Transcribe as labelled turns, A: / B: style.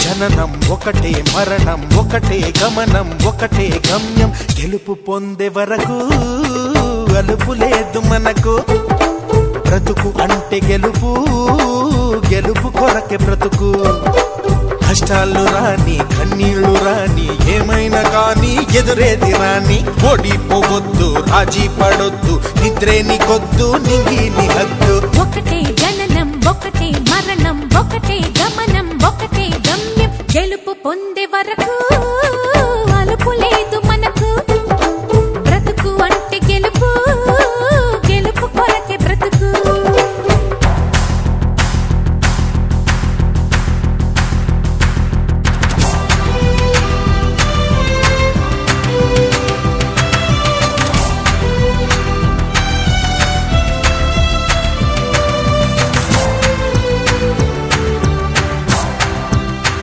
A: జననం ఒకటే మరణం ఒకటే గమనం ఒకటే గమ్యం గెలుపు పొందే వరకు అలుపు లేదు మనకు బ్రతుకు అంటే గెలుపు గెలుపు కొరకే బ్రతుకు కష్టాలు రాని కన్నీళ్లు రాని ఏమైనా కానీ ఎదురేది రాని ఓడిపోవద్దు రాజీ పడొద్దు నిద్రే నీకొద్దు నింగి నీ హద్దు
B: ఒకటే జననం ఒకటే మరణం ఒకటే గమనం ఒకటే గమ్యం గెలుపు పొందే వరకు